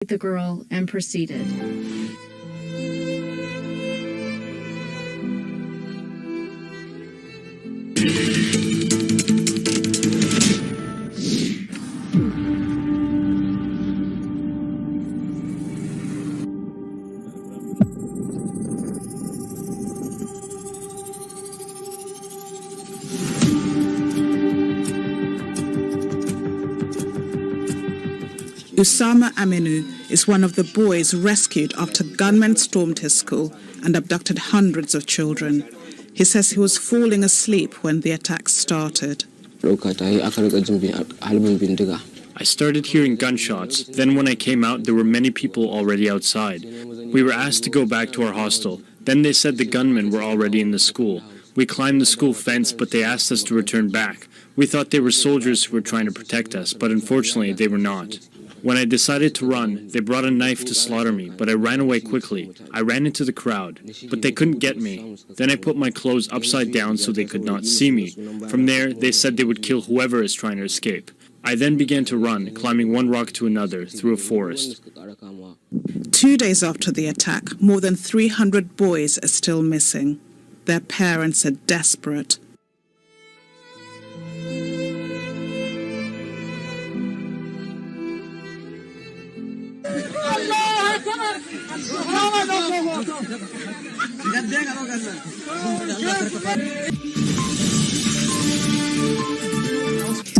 the girl and proceeded. Usama Aminu is one of the boys rescued after gunmen stormed his school and abducted hundreds of children. He says he was falling asleep when the attacks started. I started hearing gunshots. Then when I came out, there were many people already outside. We were asked to go back to our hostel. Then they said the gunmen were already in the school. We climbed the school fence, but they asked us to return back. We thought they were soldiers who were trying to protect us, but unfortunately they were not. When I decided to run, they brought a knife to slaughter me, but I ran away quickly. I ran into the crowd, but they couldn't get me. Then I put my clothes upside down so they could not see me. From there, they said they would kill whoever is trying to escape. I then began to run, climbing one rock to another through a forest. 2 days after the attack, more than 300 boys are still missing. Their parents are desperate.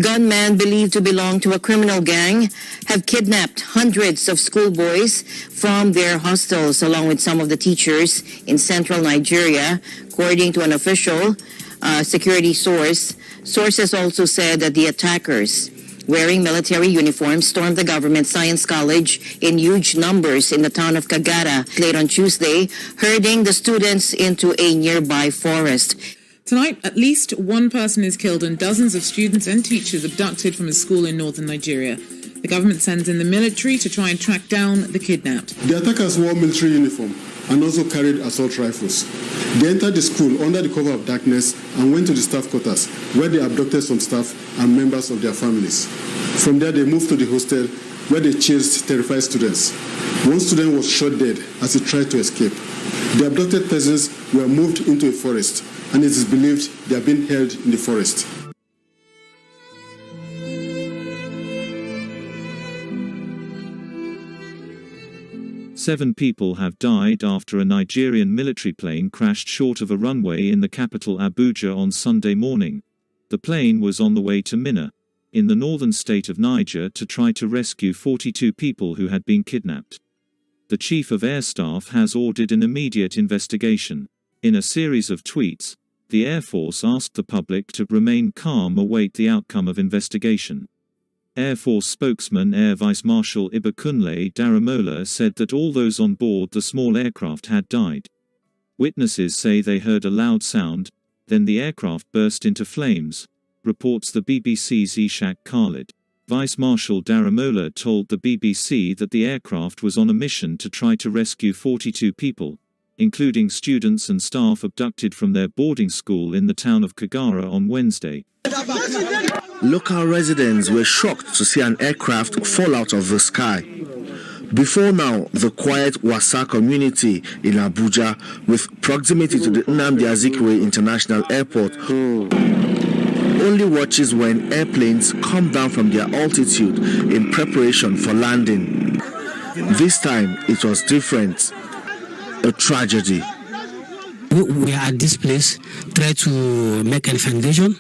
Gunmen believed to belong to a criminal gang have kidnapped hundreds of schoolboys from their hostels along with some of the teachers in central Nigeria, according to an official security source. Sources also said that the attackers, wearing military uniforms, stormed the government science college in huge numbers in the town of Kagara late on Tuesday, herding the students into a nearby forest. Tonight, at least one person is killed and dozens of students and teachers abducted from a school in northern Nigeria. The government sends in the military to try and track down the kidnapped. The attackers wore military uniform and also carried assault rifles. They entered the school under the cover of darkness and went to the staff quarters, where they abducted some staff and members of their families. From there, they moved to the hostel, where they chased terrified students. One student was shot dead as he tried to escape. The abducted persons were moved into a forest, and it is believed they are being held in the forest. Seven people have died after a Nigerian military plane crashed short of a runway in the capital Abuja on Sunday morning. The plane was on the way to Minna, in the northern state of Niger, to try to rescue 42 people who had been kidnapped. The Chief of Air Staff has ordered an immediate investigation. In a series of tweets, the Air Force asked the public to remain calm, await the outcome of investigation. Air Force spokesman Air Vice Marshal Ibakunle Daramola said that all those on board the small aircraft had died. Witnesses say they heard a loud sound, then the aircraft burst into flames, reports the BBC's Ishaq Khalid. Vice Marshal Daramola told the BBC that the aircraft was on a mission to try to rescue 42 people, including students and staff abducted from their boarding school in the town of Kagara on Wednesday. Local residents were shocked to see an aircraft fall out of the sky. Before now, the quiet Wasa community in Abuja, with proximity to the Nnamdi Azikiwe International Airport, only watches when airplanes come down from their altitude in preparation for landing. This time, it was different. A tragedy. We are at this place, try to make a foundation.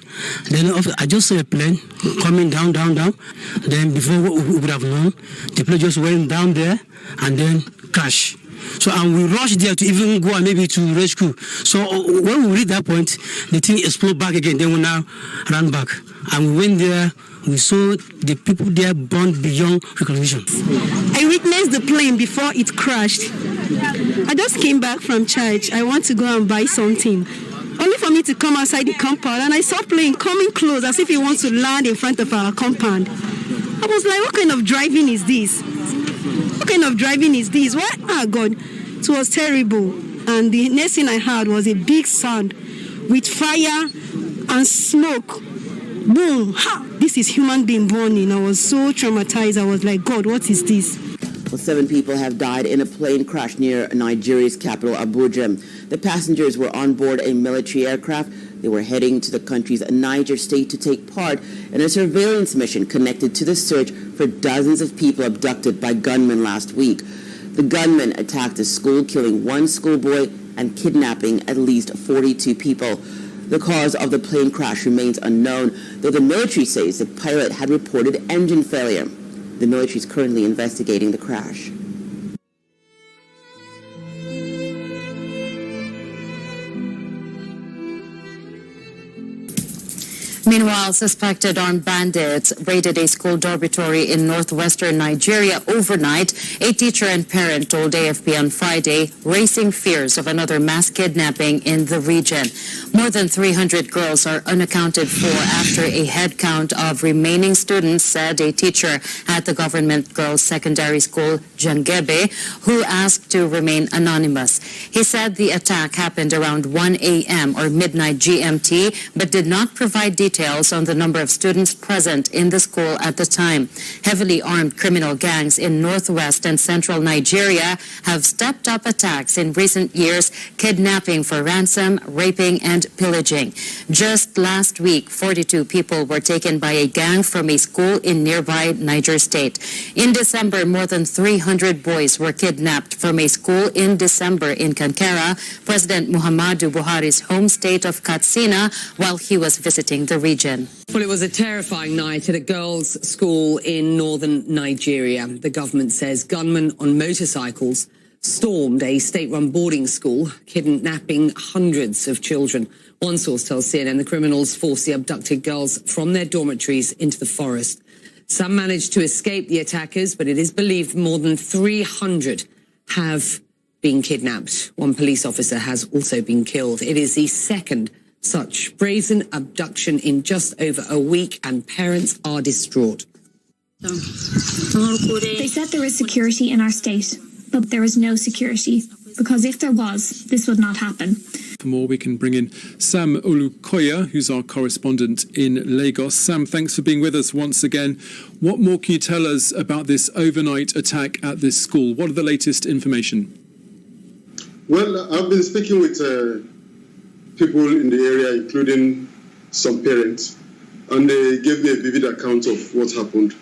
Then I just saw a plane coming down. Then before we would have known, the plane just went down there and then crashed. So and we rushed there to even go and maybe to rescue. So when we reached that point, the thing exploded back again. Then we now ran back and we went there. We saw the people there burned beyond recognition. I witnessed the plane before it crashed. I just came back from church. I want to go and buy something. Only for me to come outside the compound, and I saw plane coming close as if it wants to land in front of our compound. I was like, what kind of driving is this? What kind of driving is this? What? Oh God, it was terrible. And the next thing I heard was a big sound with fire and smoke. Boom! Ha! This is human being burning. I was so traumatized. I was like, God, what is this? Well, 7 people have died in a plane crash near Nigeria's capital, Abuja. The passengers were on board a military aircraft. They were heading to the country's Niger state to take part in a surveillance mission connected to the search for dozens of people abducted by gunmen last week. The gunmen attacked a school, killing 1 schoolboy and kidnapping at least 42 people. The cause of the plane crash remains unknown, though the military says the pilot had reported engine failure. The military is currently investigating the crash. Meanwhile, suspected armed bandits raided a school dormitory in northwestern Nigeria overnight. A teacher and parent told AFP on Friday, raising fears of another mass kidnapping in the region. More than 300 girls are unaccounted for after a head count of remaining students, said a teacher at the government girls' secondary school, Jangebe, who asked to remain anonymous. He said the attack happened around 1 a.m. or midnight GMT, but did not provide details on the number of students present in the school at the time. Heavily armed criminal gangs in northwest and central Nigeria have stepped up attacks in recent years, kidnapping for ransom, raping, and pillaging. Just last week, 42 people were taken by a gang from a school in nearby Niger State. In December, more than 300 boys were kidnapped from a school in December in Kankara, President Muhammadu Buhari's home state of Katsina, while he was visiting the region. Well, it was a terrifying night at a girls' school in northern Nigeria. The government says gunmen on motorcycles stormed a state-run boarding school, kidnapping hundreds of children. One source tells CNN the criminals forced the abducted girls from their dormitories into the forest. Some managed to escape the attackers, but it is believed more than 300 have been kidnapped. One police officer has also been killed. It is the second such brazen abduction in just over a week, and parents are distraught. They said there is security in our state, but there is no security, because if there was, this would not happen. For more, we can bring in Sam Olukoya, who's our correspondent in Lagos. Sam, thanks for being with us once again. What more can you tell us about this overnight attack at this school? What are the latest information? Well, I've been speaking with people in the area, including some parents, and they gave me a vivid account of what happened.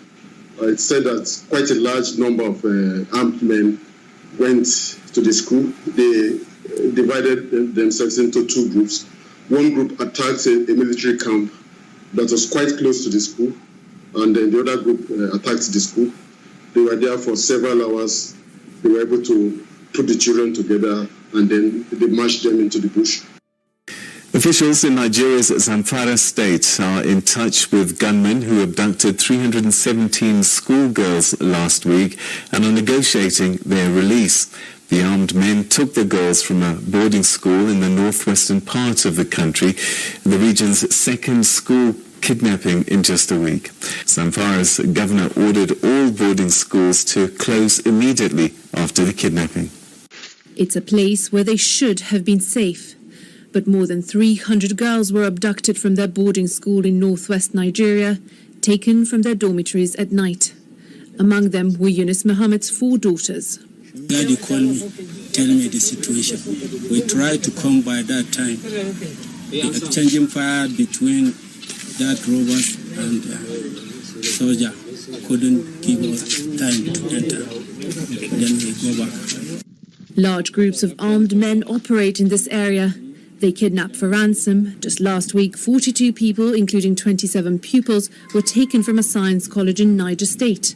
It said that quite a large number of armed men went to the school. They divided themselves into 2 groups. One group attacked a military camp that was quite close to the school, and then the other group attacked the school. They were there for several hours. They were able to put the children together, and then they marched them into the bush. Officials in Nigeria's Zamfara state are in touch with gunmen who abducted 317 schoolgirls last week and are negotiating their release. The armed men took the girls from a boarding school in the northwestern part of the country, the region's second school kidnapping in just a week. Zamfara's governor ordered all boarding schools to close immediately after the kidnapping. It's a place where they should have been safe. But more than 300 girls were abducted from their boarding school in northwest Nigeria, taken from their dormitories at night. Among them were Yunus Muhammad's 4 daughters. Daddy called me, tell me the situation. We tried to come by that time. The exchanging fire between that robbers and soldier couldn't give us time to enter. Then we go back. Large groups of armed men operate in this area. They kidnap for ransom. Just last week, 42 people, including 27 pupils, were taken from a science college in Niger State.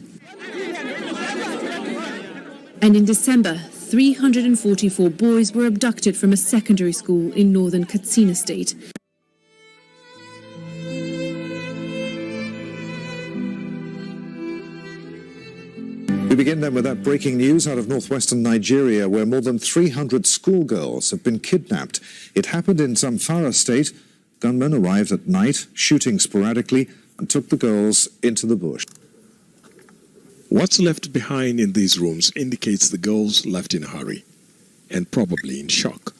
And in December, 344 boys were abducted from a secondary school in northern Katsina State. We begin then with that breaking news out of northwestern Nigeria, where more than 300 schoolgirls have been kidnapped. It happened in Zamfara state. Gunmen arrived at night, shooting sporadically, and took the girls into the bush. What's left behind in these rooms indicates the girls left in a hurry, and probably in shock.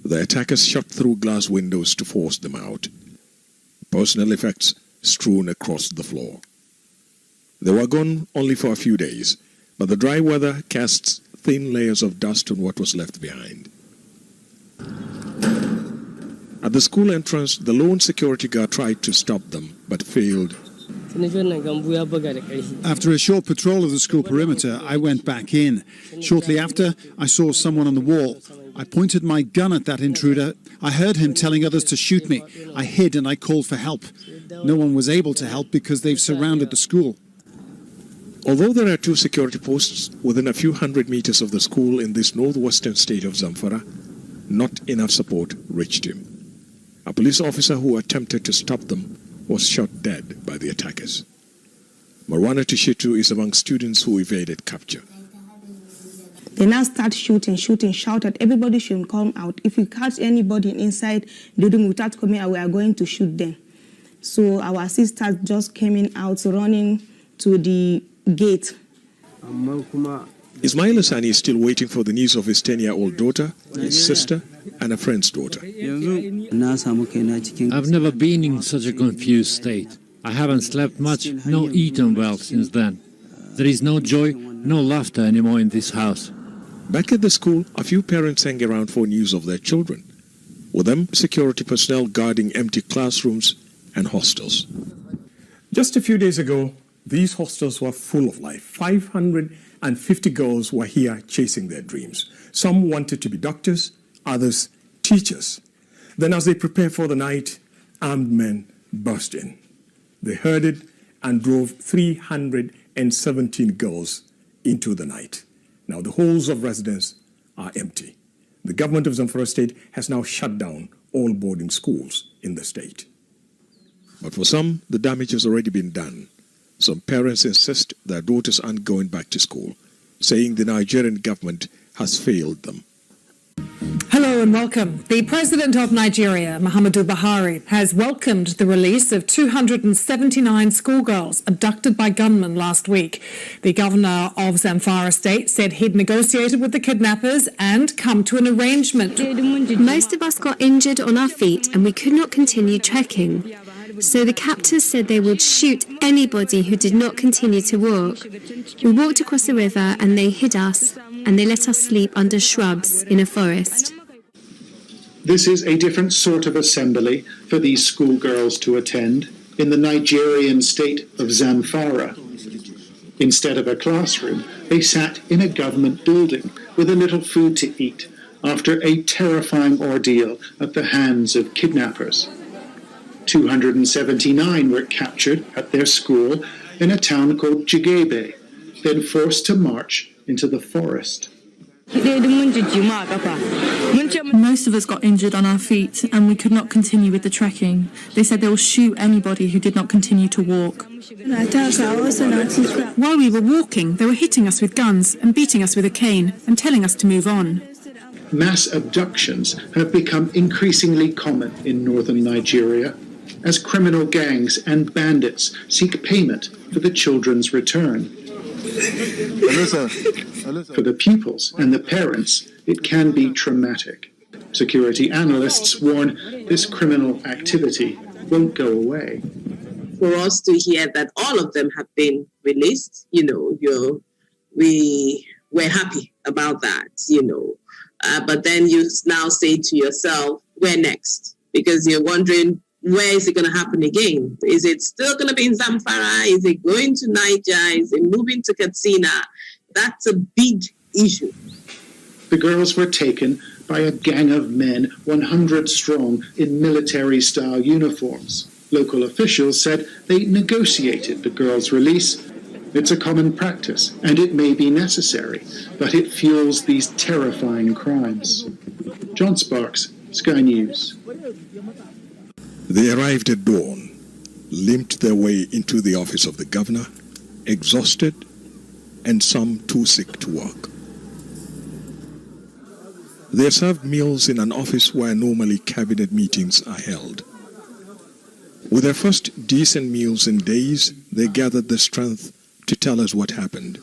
The attackers shot through glass windows to force them out. Personal effects strewn across the floor. They were gone only for a few days, but the dry weather casts thin layers of dust on what was left behind. At the school entrance, the lone security guard tried to stop them, but failed. After a short patrol of the school perimeter, I went back in. Shortly after, I saw someone on the wall. I pointed my gun at that intruder. I heard him telling others to shoot me. I hid and I called for help. No one was able to help because they've surrounded the school. Although there are 2 security posts within a few hundred meters of the school in this northwestern state of Zamfara, not enough support reached him. A police officer who attempted to stop them was shot dead by the attackers. Marwana Tishitu is among students who evaded capture. They now start shooting, shouted, everybody should come out. If we catch anybody inside the building without coming out, we are going to shoot them. So our sisters just came in out, running to the gate. Ismail Hassani is still waiting for the news of his 10-year-old daughter, his sister, and a friend's daughter. I've never been in such a confused state. I haven't slept much, nor eaten well since then. There is no joy, no laughter anymore in this house. Back at the school, a few parents hang around for news of their children. With them, security personnel guarding empty classrooms and hostels. Just a few days ago, these hostels were full of life. 550 girls were here chasing their dreams. Some wanted to be doctors, others teachers. Then as they prepared for the night, armed men burst in. They herded and drove 317 girls into the night. Now the halls of residence are empty. The government of Zamfara State has now shut down all boarding schools in the state. But for some, the damage has already been done. Some parents insist their daughters aren't going back to school, saying the Nigerian government has failed them. Hello and welcome. The President of Nigeria, Muhammadu Buhari, has welcomed the release of 279 schoolgirls abducted by gunmen last week. The governor of Zamfara State said he'd negotiated with the kidnappers and come to an arrangement. Most of us got injured on our feet and we could not continue trekking. So the captors said they would shoot anybody who did not continue to walk. We walked across the river and they hid us and they let us sleep under shrubs in a forest. This is a different sort of assembly for these schoolgirls to attend in the Nigerian state of Zamfara. Instead of a classroom, they sat in a government building with a little food to eat after a terrifying ordeal at the hands of kidnappers. 279 were captured at their school in a town called Jigebe, then forced to march into the forest. Most of us got injured on our feet and we could not continue with the trekking. They said they will shoot anybody who did not continue to walk. While we were walking, they were hitting us with guns and beating us with a cane and telling us to move on. Mass abductions have become increasingly common in northern Nigeria as criminal gangs and bandits seek payment for the children's return. For the pupils and the parents, it can be traumatic. Security analysts warn this criminal activity won't go away. For us to hear that all of them have been released, we were happy about that, But then you now say to yourself, where next? Because you're wondering, where is it going to happen again? Is it still going to be in Zamfara? Is it going to Niger? Is it moving to Katsina? That's a big issue. The girls were taken by a gang of men, 100 strong, in military-style uniforms. Local officials said they negotiated the girls' release. It's a common practice, and it may be necessary, but it fuels these terrifying crimes. John Sparks, Sky News. They arrived at dawn, limped their way into the office of the governor, exhausted, and some too sick to walk. They served meals in an office where normally cabinet meetings are held. With their first decent meals in days, they gathered the strength to tell us what happened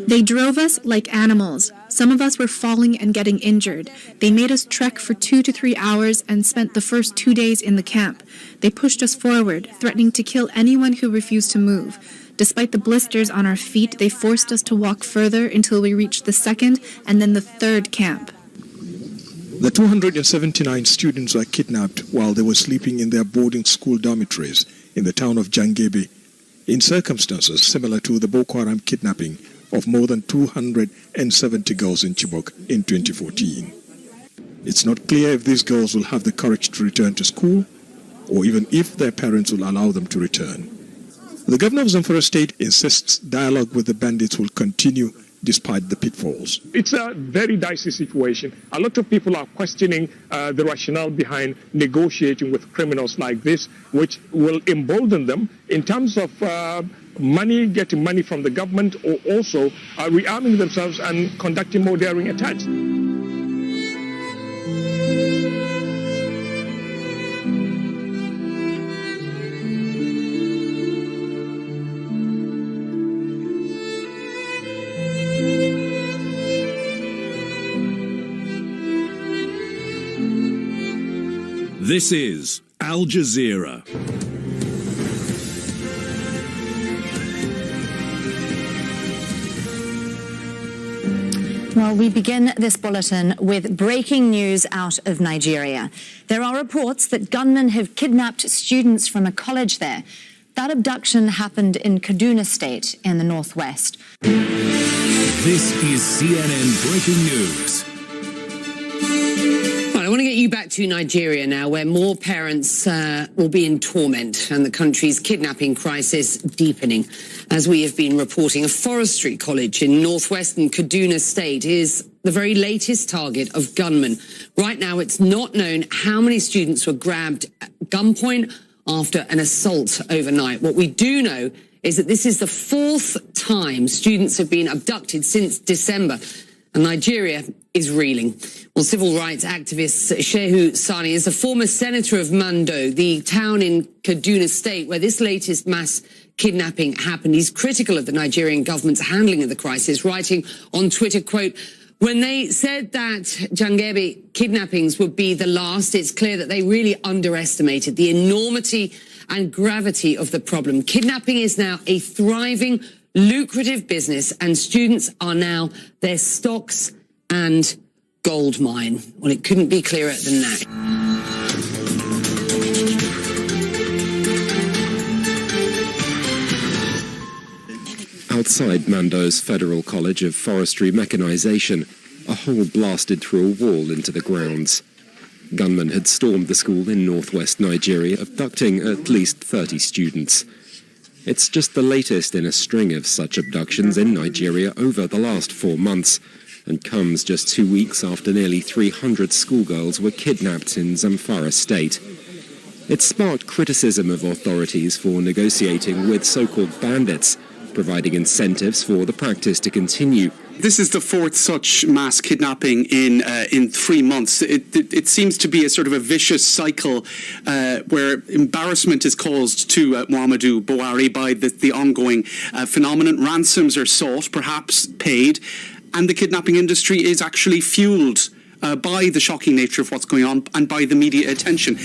They drove us like animals. Some of us were falling and getting injured. They made us trek for 2 to 3 hours and spent the first 2 days in the camp. They pushed us forward, threatening to kill anyone who refused to move. Despite the blisters on our feet, they forced us to walk further until we reached the second and then the third camp. The 279 students were kidnapped while they were sleeping in their boarding school dormitories in the town of Jangebe, in circumstances similar to the Boko Haram kidnapping of more than 270 girls in Chibok in 2014. It's not clear if these girls will have the courage to return to school, or even if their parents will allow them to return. The governor of Zamfara State insists dialogue with the bandits will continue despite the pitfalls. It's a very dicey situation. A lot of people are questioning the rationale behind negotiating with criminals like this, which will embolden them in terms of money, getting money from the government, or also rearming themselves and conducting more daring attacks. This is Al Jazeera. Well, we begin this bulletin with breaking news out of Nigeria. There are reports that gunmen have kidnapped students from a college there. That abduction happened in Kaduna State in the northwest. This is CNN Breaking News. I want to get you back to Nigeria now, where more parents will be in torment and the country's kidnapping crisis deepening. As we have been reporting, a forestry college in northwestern Kaduna State is the very latest target of gunmen. Right now, it's not known how many students were grabbed at gunpoint after an assault overnight. What we do know is that this is the fourth time students have been abducted since December, and Nigeria is reeling. Well, civil rights activist Shehu Sani is a former senator of Mando, the town in Kaduna State where this latest mass kidnapping happened. He's critical of the Nigerian government's handling of the crisis, writing on Twitter, quote, "When they said that Jangebe kidnappings would be the last, it's clear that they really underestimated the enormity and gravity of the problem. Kidnapping is now a thriving, lucrative business, and students are now their stocks and gold mine." Well, it couldn't be clearer than that. Outside Mando's Federal College of Forestry Mechanization, a hole blasted through a wall into the grounds. Gunmen had stormed the school in northwest Nigeria, abducting at least 30 students. It's just the latest in a string of such abductions in Nigeria over the last 4 months, and comes just 2 weeks after nearly 300 schoolgirls were kidnapped in Zamfara State. It sparked criticism of authorities for negotiating with so-called bandits, providing incentives for the practice to continue. This is the fourth such mass kidnapping in 3 months. It seems to be a sort of a vicious cycle where embarrassment is caused to Muhammadu Buhari by the ongoing phenomenon. Ransoms are sought, perhaps paid, and the kidnapping industry is actually fueled by the shocking nature of what's going on and by the media attention.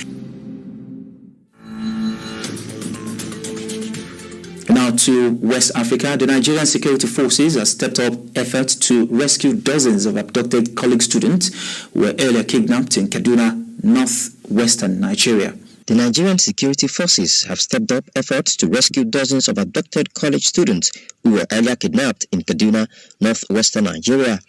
Now to West Africa, the Nigerian security forces have stepped up efforts to rescue dozens of abducted college students who were earlier kidnapped in Kaduna, northwestern Nigeria. The Nigerian security forces have stepped up efforts to rescue dozens of abducted college students who were earlier kidnapped in Kaduna, northwestern Nigeria.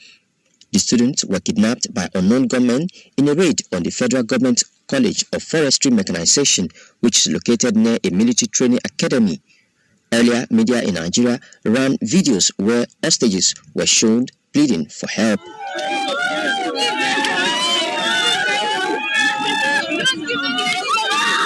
The students were kidnapped by unknown gunmen in a raid on the Federal Government College of Forestry Mechanization, which is located near a military training academy. Earlier, media in Nigeria ran videos where hostages were shown pleading for help.